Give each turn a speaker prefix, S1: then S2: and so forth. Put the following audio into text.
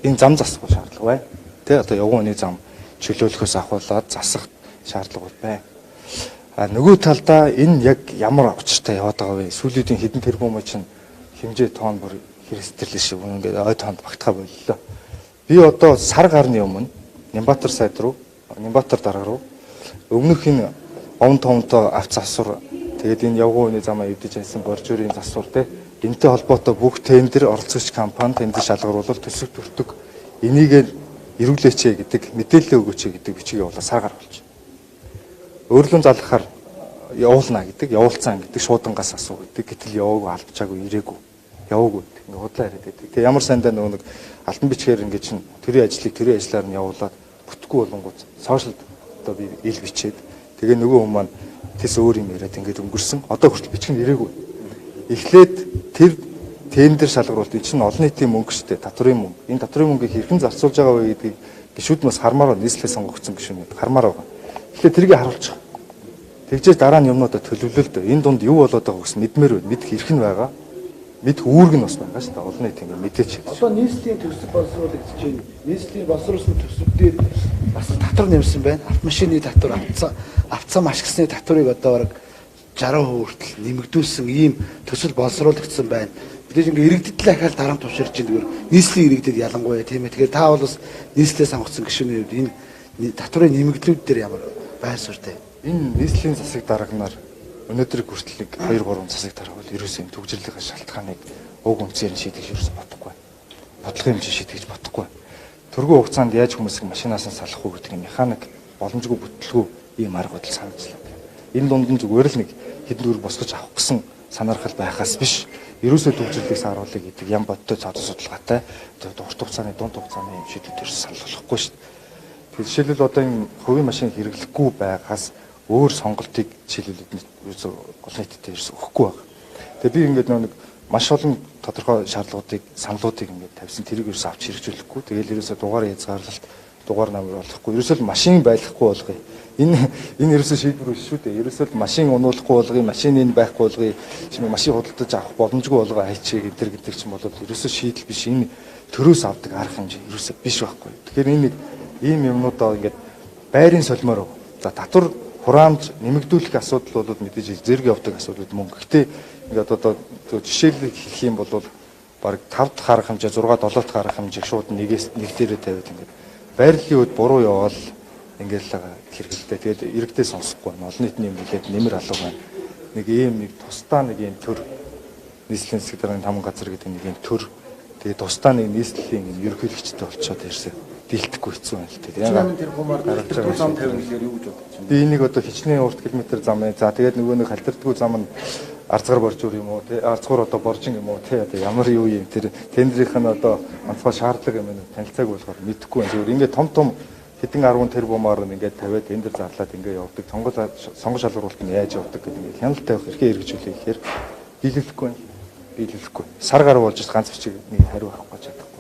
S1: энэ зам засах шаардлага байна. Тэ одоо явган хүний зам чөлөөлөхөөс ахуулаад засах шаардлага байна. А нөгөө талдаа энэ яг ямар учиртай яваад байгаа вэ? Сүүлийн хэдэн тэрбум чинь хэмжээ тоон бүр хэрэгсдэрлээ шиг ингээд ой тоонд багтахаа боллоо. Би одоо сар гарны өмнө Нямбатар сайд руу, Нямбатар дарга руу өмнөх энэ овн томтой авц асур тэгээд энэ явган хүний замаа эвдэж хайсан боржуурийн засвар те энэтэй холбоотой бүх тендер оролцогч компани тендер шалгаруулалт төсөв төртөг энийг эрүүлээч гэдэг мэдээлэл өгөөч гэдэг бичиг явуулаад сар гар болж. Өөрлөн залгахаар явуулна гэдэг, явуулцсан гэдэг шуудангаас асуу гэдэг. Гэтэл яваагүй алдчихаагүй, ирээгүй. Яваагүй гэдэг. Ингээ худлаа яриад байдаг. Тэгээ ямар сайндаа нөгөө нэг алтан бичгээр ингээ чин төрийн ажлыг төрийн ажлаар нь явуулаад бүтггүй болонгууд сошиалд одоо би ил бичээд тэгээ нөгөө хүмүүс маань тэс өөр юм яриад ингээ өнгөрсөн. Одоо хүртэл бичих нь ирээгүй. Эхлээд тэр тендер шалгаруулалт чинь олон нийтийн мөнгө шүү дээ. Татврын мөнгө. Энэ татврын мөнгийг хэрхэн зарцуулж байгаа вэ гэдгийг гишүүд нас хармаар нийслэлээ сонгогдсон гишүүнүүд хармаар байгаа. Тэгэхээр тэрийг харуулчих. Тэгжээс дараа нь юмнуудаа төлөвлөл дөө. Энэ дунд юу болоод байгааг гэсэн мэдмээр байна. Мэдх эрх нь байгаа. Мэдх үүрэг нь бас байгаа шүү дээ. Олон нийт ингэ мэдээч.
S2: Одоо нийслэлийн төсөв боловсруулагдаж байна. Нийслэлийн боловсруулсан төсөвдөр бас татвар нэмсэн байна. Автомашины татвар, авцсан ашигласны татварыг одоо бараг 60% хүртэл нэмэгдүүлсэн ийм төсөл боловсруулагдсан байна. Бидээс ингээ иргэдэд ахаал дарамт туширч зүгээр нийслэлийн иргэдэд ялангуяа тийм ээ. Тэгэхээр та бол бас нийслэлээ сонгогдсон гишүүний хувьд энэ татврын нэмэгдлүүд дээр ямар байр суурьтай?
S1: Энэ нийслэлийн засаг дарганаар өнөөдрийг хүртэл 2-3 засаг дарга бол ерөөсөө төгжрлийн шалтгааныг уг үнцээр шийдэж ерөөсөө бодохгүй. Бодлогын хэмжээ шийдэж бодохгүй. Төргөө хугацаанд яаж хүмүүсийг машинаас нь салах уу гэдэг механик боломжгүй бүтлгүй ийм арга бодол санагдлаа. Энэ дунд нь зүгээр л нэг хэдэн төгрөг босгож авах гэсэн санаархал байхаас биш ерөөсөө төгжрлийг сааруулъя гэдэг ям бодтой цаадас судалгаатай урт хугацааны дунд хугацааны юм шийдвэр саналуулахгүй шүү дээ. Тэгэхээр жишээлбэл одоо энэ хувийн машин хэрэглэхгүй байгаас өөр сонголтыг жишээлбэл ерөөсөө гол нийтдээ ерөөсөө өгөхгүй байна. Тэгээ би ингээд нэг маш олон тодорхой шаардлагуудыг саналуудыг ингээд тавьсан тэрийг ерөөсөө авч хэрэгжүүлэхгүй. Тэгээл ерөөсөө дугаар хязгаарлалт дугаар намар болохгүй. Ерөөсөө л машин байлгахгүй болгоё. Энэ ерөөсөө шийдвэр биш шүү дээ. Ерөөсөө л машин унуулахгүй болгоё, машин энэ байхгүй болгоё. Машин худалдаж авах боломжгүй болгоё хайчиг гэдэг ч юм бол ерөөсөө шийдэл биш. Энэ төрөөс авдаг арга хэмжээ ерөөсөө биш байхгүй. Тэгэхээр энэ ийм юмнуудаа ингээд байрын солимоор за татвар хураамж нэмэгдүүлэх асуудал бол мэдээж зэрэг явдаг асуудал мөн. Гэхдээ ингээд одоо жишээлбэл хэлэх юм бол баг 5 дахь арга хэмжээ 6 7 дахь арга хэмжээ шууд нэг дээрээ тавиад ингээд байрлалын үед буруу явал ингээд л хэрэгэлтэй. Тэгээд иргэдээ сонсохгүй байна. Олон нийтний юм билээд нэмэр алга байна. Нэг ийм тусдаа нэг ийм төр нийслэлийн засаг дарганы 5 газар гэдэг нэг ийм төр тэгээд тусдаа нэг нийслэлийн ерөнхийлөгчтэй болцоод ирсэн. Дийлдэхгүй хэцүү байна л дээ.
S2: Яг тэр гумаар тэр зам тавих гэхээр юу гэж бодож байна?
S1: Би энийг одоо хичнээн урт километр зам ээ. За тэгээд нөгөө нэг халдирдаггүй зам нь арцгаар боржуур юм уу те арцгаар одоо боржин юм уу те одоо ямар юу юм тэр тендерийнх нь одоо онцгой шаардлага юм танилцааг болохоор мэдэхгүй байна. Зүгээр ингээд том хэдэн 10 тэрбумаар ингээд тавиад тендер зарлаад ингээд явдаг. Сонгол шалгаруулалт нь яаж явдаг гэдэг ингээд хяналт тавих эрхээ хэрэгжүүлэх гэхээр биелүүлэхгүй байна. Биелүүлэхгүй. Сар гар болж ганц бичиг нэг хариу авахгүй чадах.